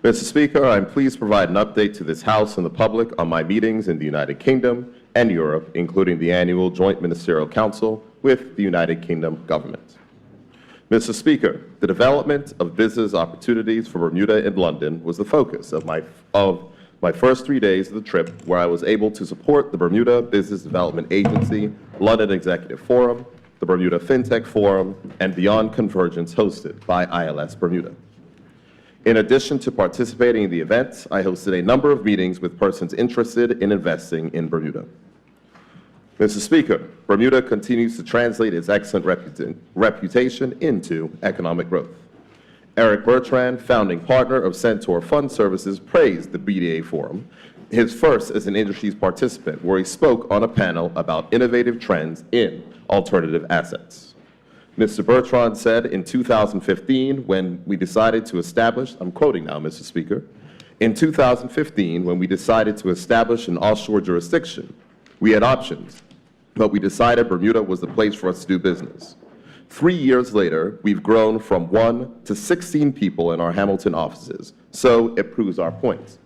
Mr. Speaker, I am pleased to provide an update to this House and the public on my meetings in the United Kingdom and Europe, including the annual Joint Ministerial Council with the United Kingdom government. Mr. Speaker, the development of business opportunities for Bermuda and London was the focus of my first 3 days of the trip, where I was able to support the Bermuda Business Development Agency, London Executive Forum, the Bermuda FinTech Forum, and Beyond Convergence hosted by ILS Bermuda. In addition to participating in the events, I hosted a number of meetings with persons interested in investing in Bermuda. Mr. Speaker, Bermuda continues to translate its excellent reputation into economic growth. Eric Bertrand, founding partner of Centaur Fund Services, praised the BDA Forum, his first as an industry's participant, where he spoke on a panel about innovative trends in alternative assets. Mr. Bertrand said in 2015, when we decided to establish, I'm quoting now, Mr. Speaker, in 2015, when we decided to establish an offshore jurisdiction, we had options, but we decided Bermuda was the place for us to do business. 3 years later, we've grown from 1 to 16 people in our Hamilton offices, so it proves our point.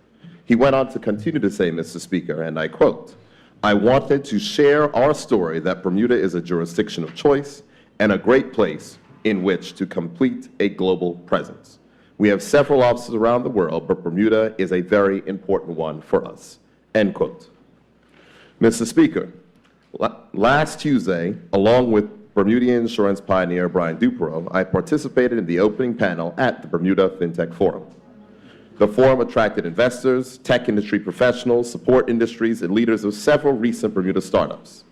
He went on to continue to say, Mr. Speaker, and I quote, "I wanted to share our story that Bermuda is a jurisdiction of choice and a great place in which to complete a global presence. We have several offices around the world, but Bermuda is a very important one for us." End quote. Mr. Speaker, last Tuesday, along with Bermudian insurance pioneer Brian Dupereau, I participated in the opening panel at the Bermuda FinTech Forum. The forum attracted investors, tech industry professionals, support industries, and leaders of several recent Bermuda startups.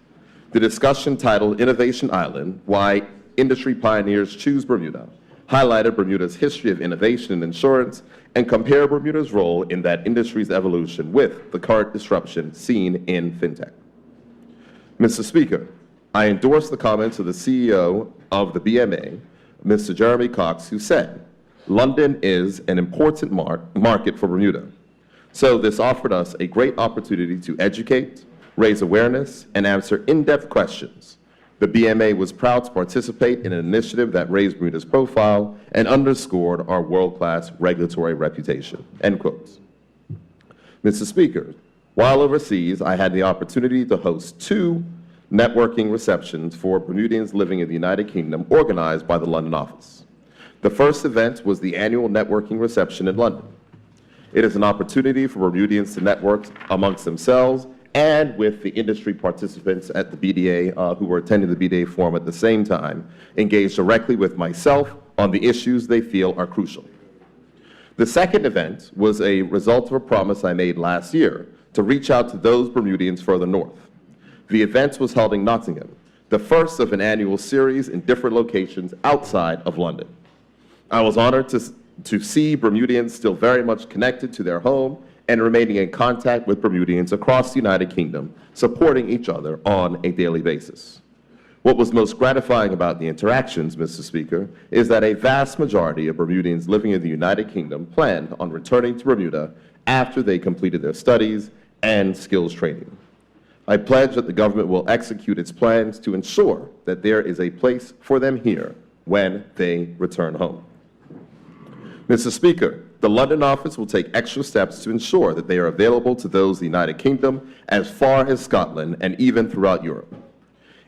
The discussion, titled Innovation Island, Why Industry Pioneers Choose Bermuda, highlighted Bermuda's history of innovation in insurance and compared Bermuda's role in that industry's evolution with the current disruption seen in fintech. Mr. Speaker, I endorse the comments of the CEO of the BMA, Mr. Jeremy Cox, who said, "London is an important market for Bermuda." So this offered us a great opportunity to educate, raise awareness, and answer in-depth questions. The BMA was proud to participate in an initiative that raised Bermuda's profile and underscored our world-class regulatory reputation. End quote. Mr. Speaker, while overseas, I had the opportunity to host 2 networking receptions for Bermudians living in the United Kingdom organized by the London office. The first event was the annual networking reception in London. It is an opportunity for Bermudians to network amongst themselves and with the industry participants at the BDA who were attending the BDA forum at the same time, engage directly with myself on the issues they feel are crucial. The second event was a result of a promise I made last year to reach out to those Bermudians further north. The event was held in Nottingham, the first of an annual series in different locations outside of London. I was honored to see Bermudians still very much connected to their home and remaining in contact with Bermudians across the United Kingdom, supporting each other on a daily basis. What was most gratifying about the interactions, Mr. Speaker, is that a vast majority of Bermudians living in the United Kingdom planned on returning to Bermuda after they completed their studies and skills training. I pledge that the government will execute its plans to ensure that there is a place for them here when they return home. Mr. Speaker, the London office will take extra steps to ensure that they are available to those in the United Kingdom as far as Scotland and even throughout Europe.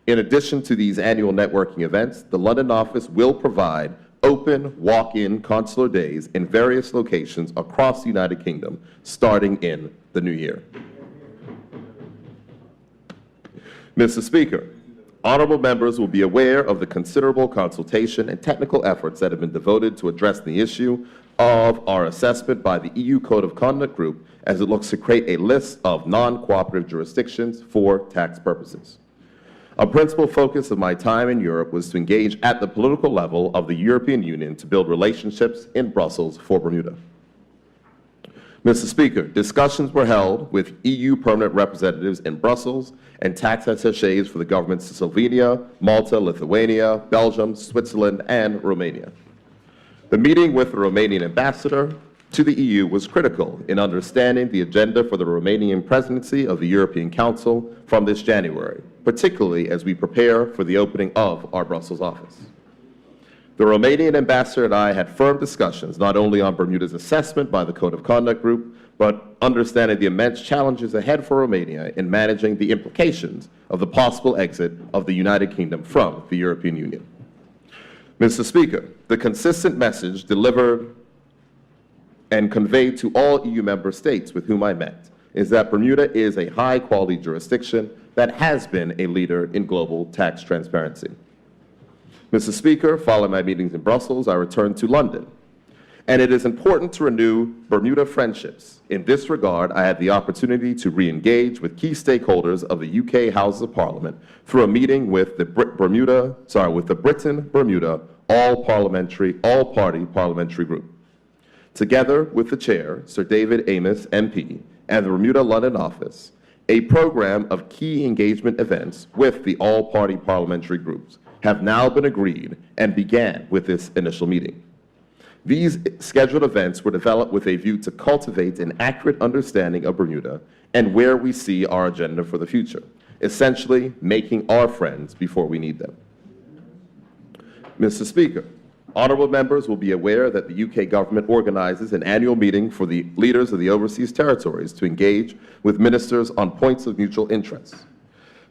In addition to these annual networking events, the London office will provide open walk-in consular days in various locations across the United Kingdom starting in the new year. Mr. Speaker, honorable members will be aware of the considerable consultation and technical efforts that have been devoted to address the issue of our assessment by the EU Code of Conduct Group as it looks to create a list of non-cooperative jurisdictions for tax purposes. A principal focus of my time in Europe was to engage at the political level of the European Union to build relationships in Brussels for Bermuda. Mr. Speaker, discussions were held with EU permanent representatives in Brussels and tax attachés for the governments of Slovenia, Malta, Lithuania, Belgium, Switzerland, and Romania. The meeting with the Romanian ambassador to the EU was critical in understanding the agenda for the Romanian presidency of the European Council from this January, particularly as we prepare for the opening of our Brussels office. The Romanian ambassador and I had firm discussions not only on Bermuda's assessment by the Code of Conduct Group, but understanding the immense challenges ahead for Romania in managing the implications of the possible exit of the United Kingdom from the European Union. Mr. Speaker, the consistent message delivered and conveyed to all EU member states with whom I met is that Bermuda is a high-quality jurisdiction that has been a leader in global tax transparency. Mr. Speaker, following my meetings in Brussels, I returned to London, and it is important to renew Bermuda friendships. In this regard, I had the opportunity to re-engage with key stakeholders of the UK Houses of Parliament through a meeting with the Britain-Bermuda all-party parliamentary group. Together with the chair, Sir David Amos, MP, and the Bermuda London office, a program of key engagement events with the all-party parliamentary groups have now been agreed and began with this initial meeting. These scheduled events were developed with a view to cultivate an accurate understanding of Bermuda and where we see our agenda for the future, essentially making our friends before we need them. Mr. Speaker, honorable members will be aware that the UK government organizes an annual meeting for the leaders of the overseas territories to engage with ministers on points of mutual interest.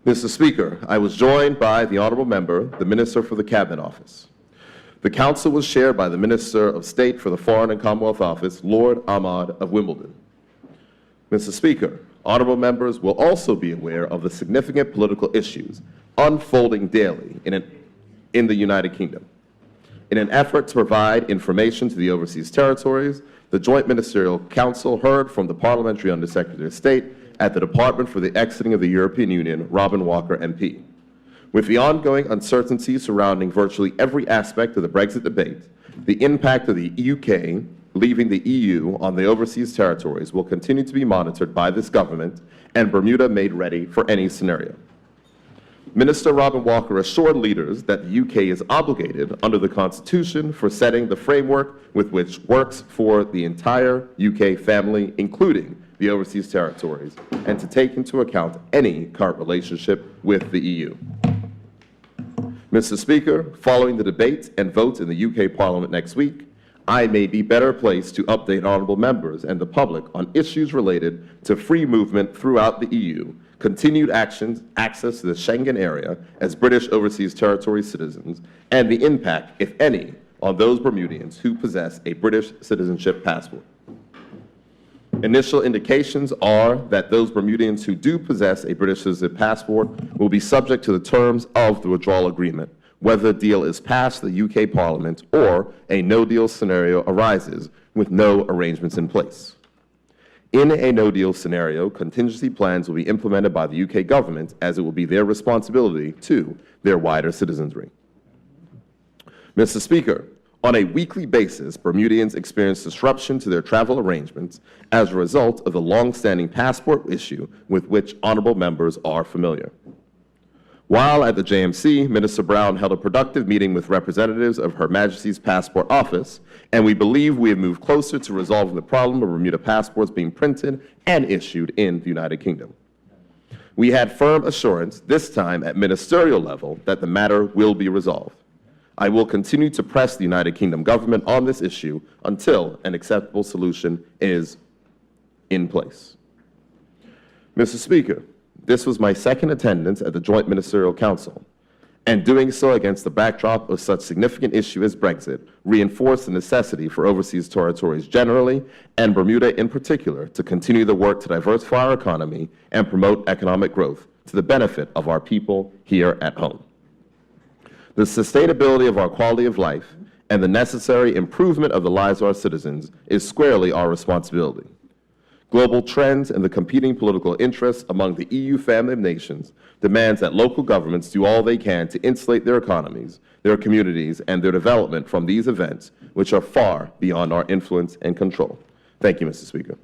Mr. Speaker, I was joined by the honorable member, the Minister for the Cabinet Office. The council was chaired by the Minister of State for the Foreign and Commonwealth Office, Lord Ahmad of Wimbledon. Mr. Speaker, honorable members will also be aware of the significant political issues unfolding daily in the United Kingdom. In an effort to provide information to the overseas territories, the Joint Ministerial Council heard from the Parliamentary Undersecretary of State at the Department for the Exiting of the European Union, Robin Walker, MP. With the ongoing uncertainty surrounding virtually every aspect of the Brexit debate, the impact of the UK leaving the EU on the overseas territories will continue to be monitored by this government, and Bermuda made ready for any scenario. Minister Robin Walker assured leaders that the UK is obligated under the Constitution for setting the framework with which works for the entire UK family, including the overseas territories, and to take into account any current relationship with the EU. Mr. Speaker, following the debate and vote in the UK Parliament next week, I may be better placed to update honorable members and the public on issues related to free movement throughout the EU, continued access to the Schengen area as British overseas territory citizens, and the impact, if any, on those Bermudians who possess a British citizenship passport. Initial indications are that those Bermudians who do possess a British citizenship passport will be subject to the terms of the withdrawal agreement, whether a deal is passed the UK Parliament or a no-deal scenario arises with no arrangements in place. In a no-deal scenario, contingency plans will be implemented by the UK government, as it will be their responsibility to their wider citizenry. Mr. Speaker, on a weekly basis, Bermudians experience disruption to their travel arrangements as a result of the long-standing passport issue with which honorable members are familiar. While at the JMC, Minister Brown held a productive meeting with representatives of Her Majesty's Passport Office, and we believe we have moved closer to resolving the problem of Bermuda passports being printed and issued in the United Kingdom. We had firm assurance, this time at ministerial level, that the matter will be resolved. I will continue to press the United Kingdom government on this issue until an acceptable solution is in place. Mr. Speaker, this was my second attendance at the Joint Ministerial Council, and doing so against the backdrop of such significant issue as Brexit reinforced the necessity for overseas territories generally, and Bermuda in particular, to continue the work to diversify our economy and promote economic growth to the benefit of our people here at home. The sustainability of our quality of life and the necessary improvement of the lives of our citizens is squarely our responsibility. Global trends and the competing political interests among the EU family of nations demands that local governments do all they can to insulate their economies, their communities, and their development from these events, which are far beyond our influence and control. Thank you, Mr. Speaker.